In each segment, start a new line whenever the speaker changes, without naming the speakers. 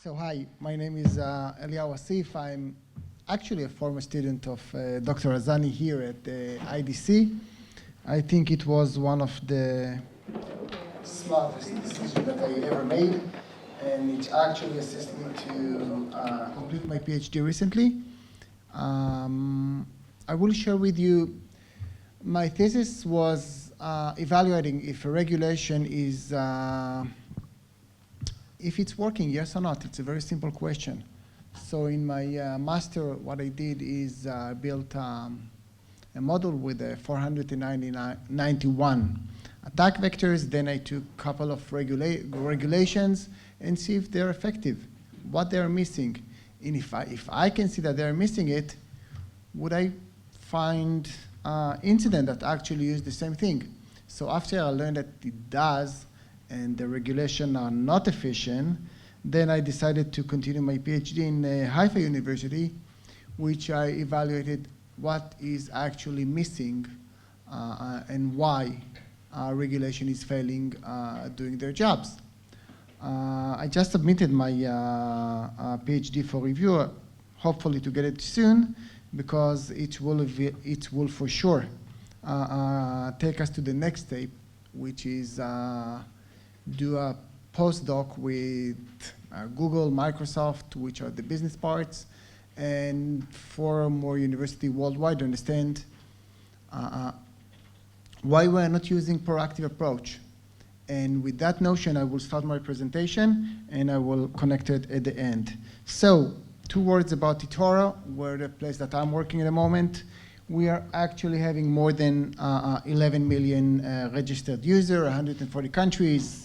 So hi, my name is Eliyahu Assif. I'm actually a former student of Dr. Azani here at the IDC. I think it was one of the smartest decisions that I ever made, and it actually assisted me to complete my PhD recently. I will share with you, my thesis was evaluating if a regulation is if it's working, yes or not. It's a very simple question. So in my master, what I did is built a model with 491 attack vectors. Then I took a couple of regulations and see if they're effective, what they're missing. And if I can see that they're missing it, would I find incident that actually use the same thing? So after I learned that it does, and the regulations are not efficient, then I decided to continue my PhD in Haifa University, which I evaluated what is actually missing and why regulation is failing doing their jobs. I just submitted my PhD for review, hopefully to get it soon, because it will for sure take us to the next step, which is do a postdoc with Google, Microsoft, which are the business parts, and 4 more universities worldwide to understand why we're not using proactive approach. And with that notion, I will start my presentation, and I will connect it at the end. So 2 words about eToro, where the place that I'm working at the moment. We are actually having more than 11 million registered users, 140 countries.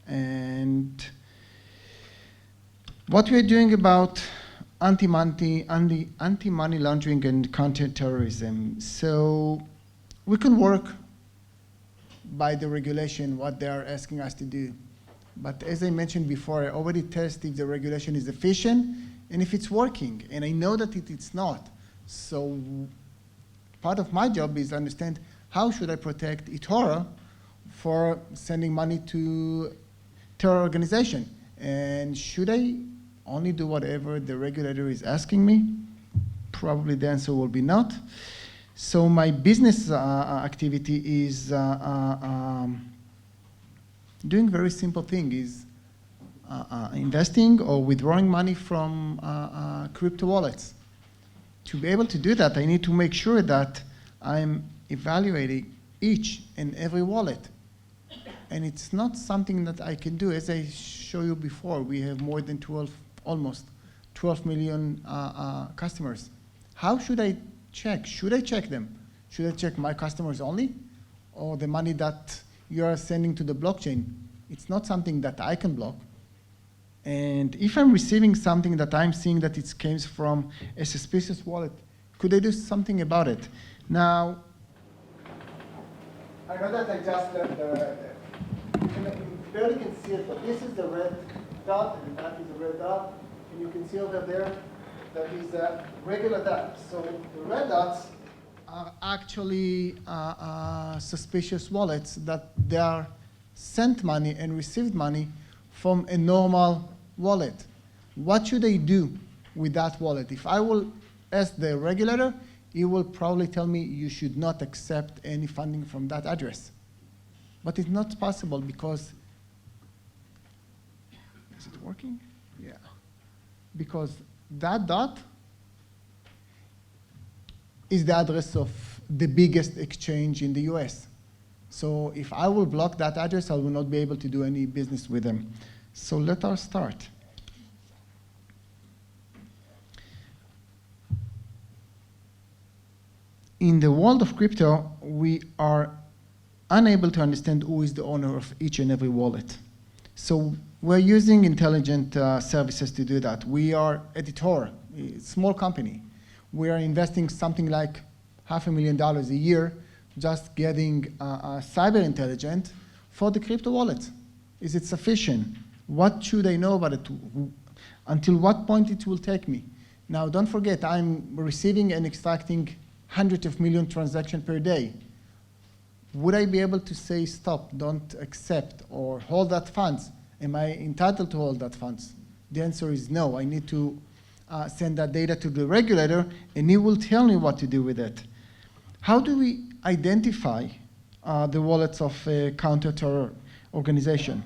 And what we're doing about anti-money laundering and counter-terrorism. So we can work by the regulation, what they are asking us to do. But as I mentioned before, I already test if the regulation is efficient and if it's working. And I know that it's not. So part of my job is to understand how should I protect eToro for sending money to terror organization. And should I only do whatever the regulator is asking me? Probably the answer will be not. So my business activity is doing very simple thing, is investing or withdrawing money from crypto wallets. To be able to do that, I need to make sure that I'm evaluating each and every wallet. And it's not something that I can do. As I showed you before, we have more than almost 12 million customers. How should I check? Should I check them? Should I check my customers only? Or the money that you are sending to the blockchain? It's not something that I can block. And if I'm receiving something that I'm seeing that it came from a suspicious wallet, could I do something about it? Now, I know that I just left you barely can see it, but this is the red dot, and that is the red dot. And you can see over there that is a regular dot. So the red dots are actually suspicious wallets that they are sent money and received money from a normal wallet. What should I do with that wallet? If I will ask the regulator, he will probably tell me you should not accept any funding from that address. But it's not possible because, is it working? Yeah. Because that dot is the address of the biggest exchange in the US. So if I will block that address, I will not be able to do any business with them. So let us start. In the world of crypto, we are unable to understand who is the owner of each and every wallet. So we're using intelligent services to do that. We are eToro, a small company. We are investing something like $500,000 a year just getting cyber intelligence for the crypto wallet. Is it sufficient? What should I know about it? Until what point it will take me? Now, don't forget, I'm receiving and extracting hundreds of million transactions per day. Would I be able to say, stop, don't accept, or hold that funds? Am I entitled to hold that funds? The answer is no. I need to send that data to the regulator, and he will tell me what to do with it. How do we identify the wallets of a counter-terror organization?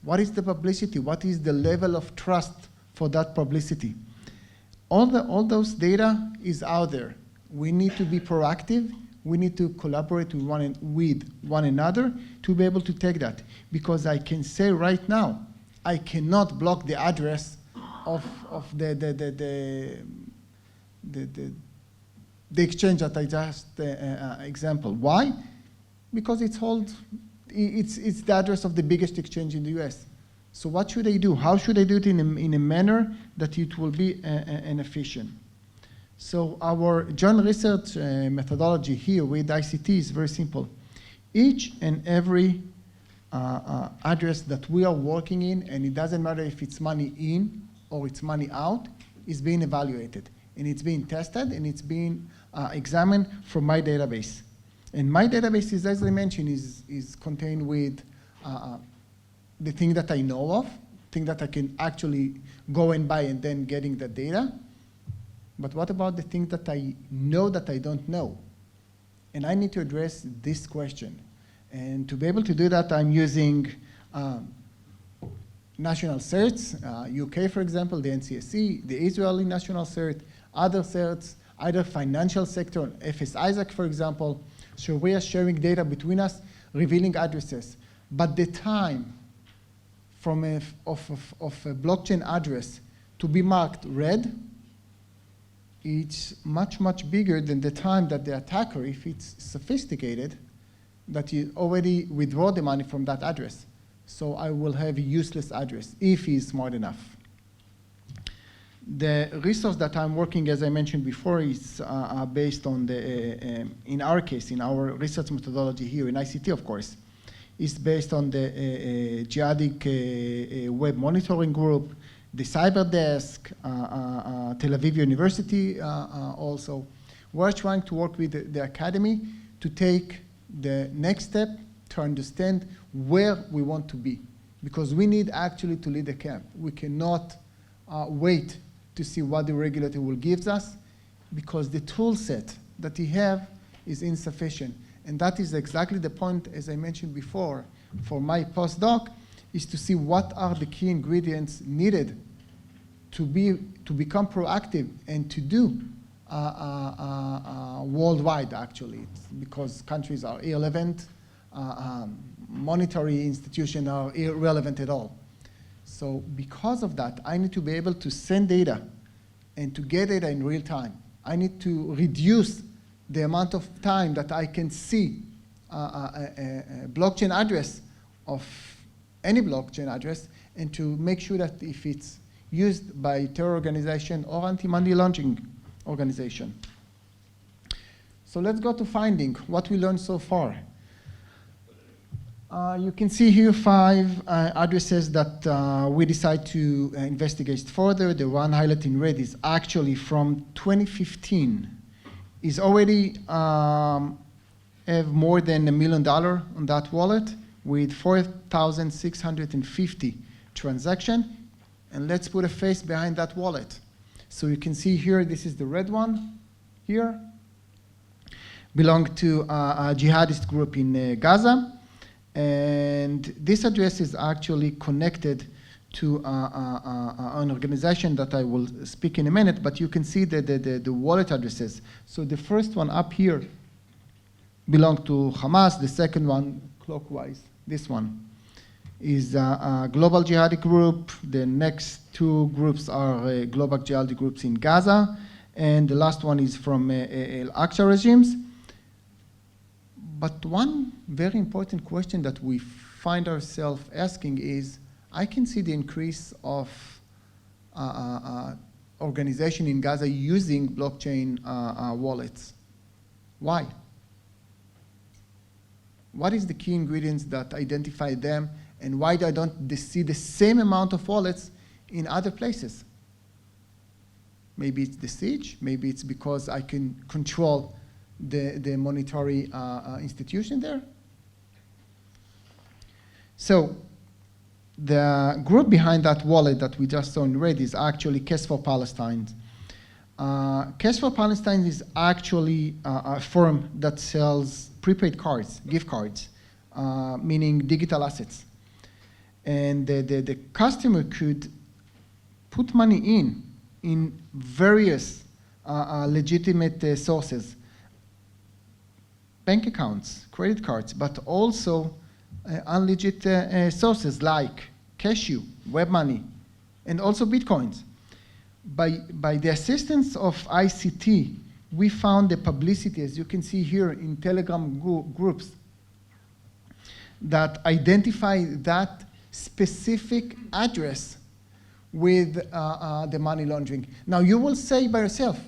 What is the publicity? What is the level of trust for that publicity? All those data is out there. We need to be proactive. We need to collaborate with one another to be able to take that. Because I can say right now, I cannot block the address of the exchange that I just example. Why? Because it's the address of the biggest exchange in the US. So what should I do? How should I do it in a manner that it will be an efficient? So our joint research methodology here with ICT is very simple. Each and every address that we are working in, and it doesn't matter if it's money in or it's money out, is being evaluated. And it's being tested, and it's being examined from my database. And my database is, as I mentioned, is contained with the thing that I know of, thing that I can actually go and buy and then getting the data. But what about the thing that I know that I don't know? And I need to address this question. And to be able to do that, I'm using national certs, UK, for example, the NCSC, the Israeli national cert, other certs, either financial sector, FS Isaac, for example. So we are sharing data between us, revealing addresses. But the time from of a blockchain address to be marked red, it's much, much bigger than the time that the attacker, if it's sophisticated, that he already withdraw the money from that address. So I will have a useless address if he's smart enough. The resource that I'm working, as I mentioned before, is based on the, in our case, in our research methodology here in ICT, of course, is based on the jihadic web monitoring group, the cyber desk, Tel Aviv University also. We're trying to work with the academy to take the next step to understand where we want to be. Because we need actually to lead the camp. We cannot wait to see what the regulator will give us, because the tool set that he have is insufficient. And that is exactly the point, as I mentioned before, for my postdoc, is to see what are the key ingredients needed to become proactive and to do worldwide, actually. It's because countries are irrelevant, monetary institutions are irrelevant at all. So because of that, I need to be able to send data and to get data in real time. I need to reduce the amount of time that I can see a blockchain address of any blockchain address, and to make sure that if it's used by terror organization or anti-money laundering organization. So let's go to finding, what we learned so far. You can see here 5 addresses that we decide to investigate further. The one highlighted in red is actually from 2015. Is already have more than $1 million on that wallet with 4,650 transactions. And let's put a face behind that wallet. So you can see here, this is the red one here. Belong to a jihadist group in Gaza. And this address is actually connected to an organization that I will speak in a minute, but you can see the wallet addresses. So the first one up here belongs to Hamas. The second one, clockwise, this one, is a global jihadi group. The next 2 groups are global jihadi groups in Gaza. And the last one is from Al-Aqsa regimes. But one very important question that we find ourselves asking is, I can see the increase of organization in Gaza using blockchain wallets. Why? What is the key ingredients that identify them, and why I don't see the same amount of wallets in other places? Maybe it's the siege, maybe it's because I can control the monetary institution there. So the group behind that wallet that we just saw in red is actually Cash for Palestine. Cash for Palestine is actually a firm that sells prepaid cards, gift cards, meaning digital assets. And the customer could put money in various legitimate sources, bank accounts, credit cards, but also unlegit sources like Cashew, web money, and also Bitcoins. By the assistance of ICT, we found the publicity, as you can see here, in Telegram groups that identify that specific address with the money laundering. Now, you will say by yourself,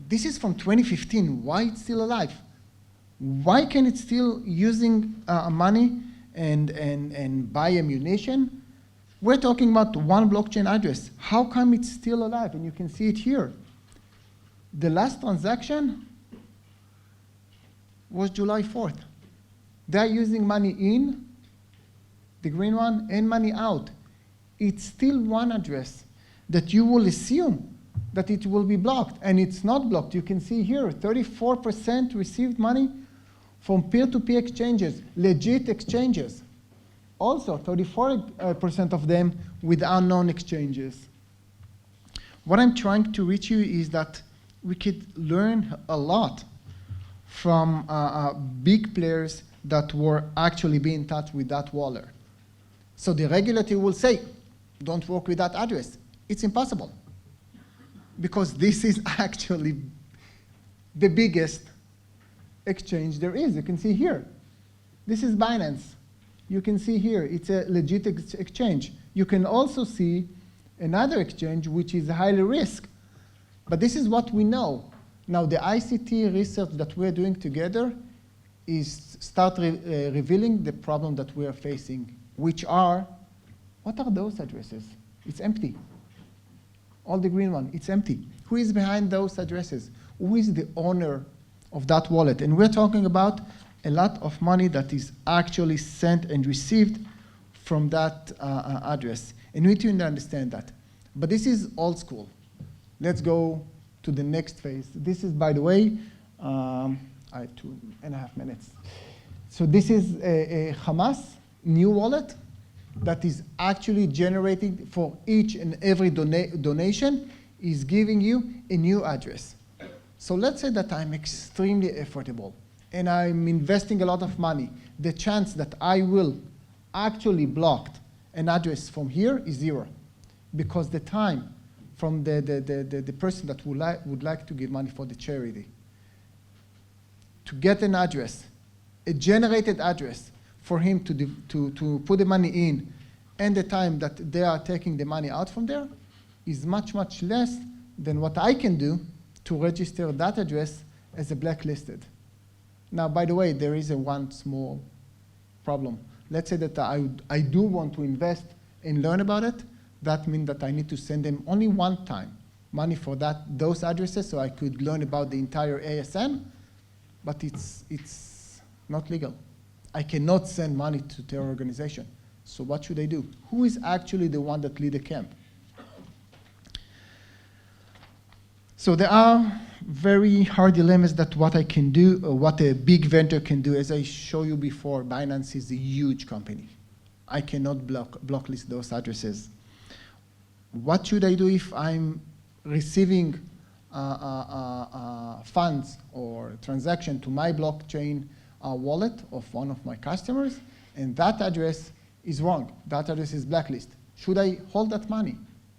this is from 2015, why it's still alive? Why can it still using money and buy ammunition? We're talking about one blockchain address. How come it's still alive? And you can see it here. The last transaction was July 4th. They're using money in, the green one, and money out. It's still one address that you will assume that it will be blocked, and it's not blocked. You can see here, 34% received money from peer-to-peer exchanges, legit exchanges. Also, 34% of them with unknown exchanges. What I'm trying to reach you is that we could learn a lot from big players that were actually being in touch with that wallet. So the regulator will say, don't work with that address. It's impossible. Because this is actually the biggest exchange there is. You can see here. This is Binance. You can see here, it's a legit exchange. You can also see another exchange which is highly risk. But this is what we know. Now, the ICT research that we're doing together is revealing the problem that we are facing, which are, what are those addresses? It's empty. All the green one, it's empty. Who is behind those addresses? Who is the owner of that wallet? And we're talking about a lot of money that is actually sent and received from that address. And we need to understand that. But this is old school. Let's go to the next phase. This is, by the way, I have 2.5 minutes. So this is a Hamas new wallet that is actually generating for each and every donation is giving you a new address. So let's say that I'm extremely affordable and I'm investing a lot of money. The chance that I will actually block an address from here is 0, because the time from the person that would like to give money for the charity to get an address, a generated address for him to put the money in, and the time that they are taking the money out from there is much, much less than what I can do to register that address as a blacklisted. Now, by the way, there is one small problem. Let's say that I do want to invest and learn about it. That means that I need to send them only one time money for those addresses so I could learn about the entire ASN, but it's not legal. I cannot send money to terror organization. So what should I do? Who is actually the one that lead the camp? So there are very hard dilemmas that what I can do, or what a big vendor can do. As I showed you before, Binance is a huge company. I cannot blacklist those addresses. What should I do if I'm receiving funds or transaction to my blockchain wallet of one of my customers, and that address is wrong? That address is blacklist. Should I hold that money?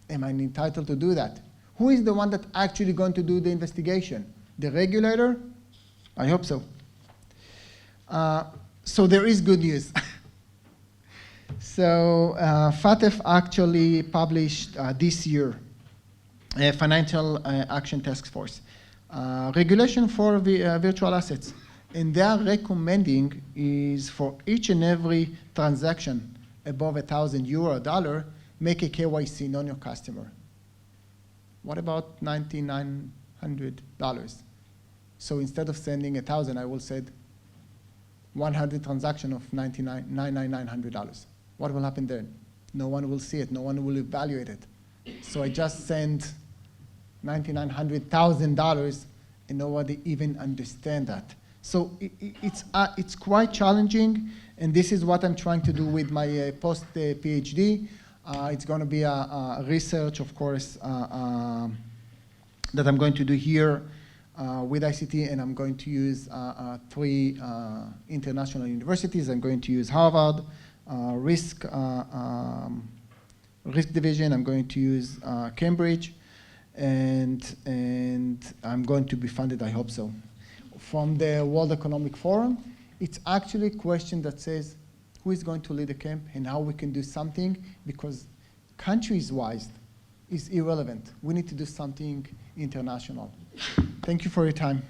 Am I entitled to do that? Who is the one that actually going to do the investigation? The regulator? I hope so. So there is good news. So FATF actually published this year a Financial Action Task Force regulation for virtual assets. And they are recommending is for each and every transaction above €1,000 or $1, make a KYC, know your customer. What about $9,900? So instead of sending 1,000, I will send 100 transaction of $9,900. What will happen then? No one will see it. No one will evaluate it. So I just send $900,000 and nobody even understand that. So it's quite challenging, and this is what I'm trying to do with my post-PhD. It's going to be a research, of course, that I'm going to do here with ICT, and I'm going to use 3 international universities. I'm going to use Harvard, risk division. I'm going to use Cambridge, and I'm going to be funded, I hope so, from the World Economic Forum. It's actually a question that says, who is going to lead the camp and how we can do something, because countries-wise is irrelevant. We need to do something international. Thank you for your time.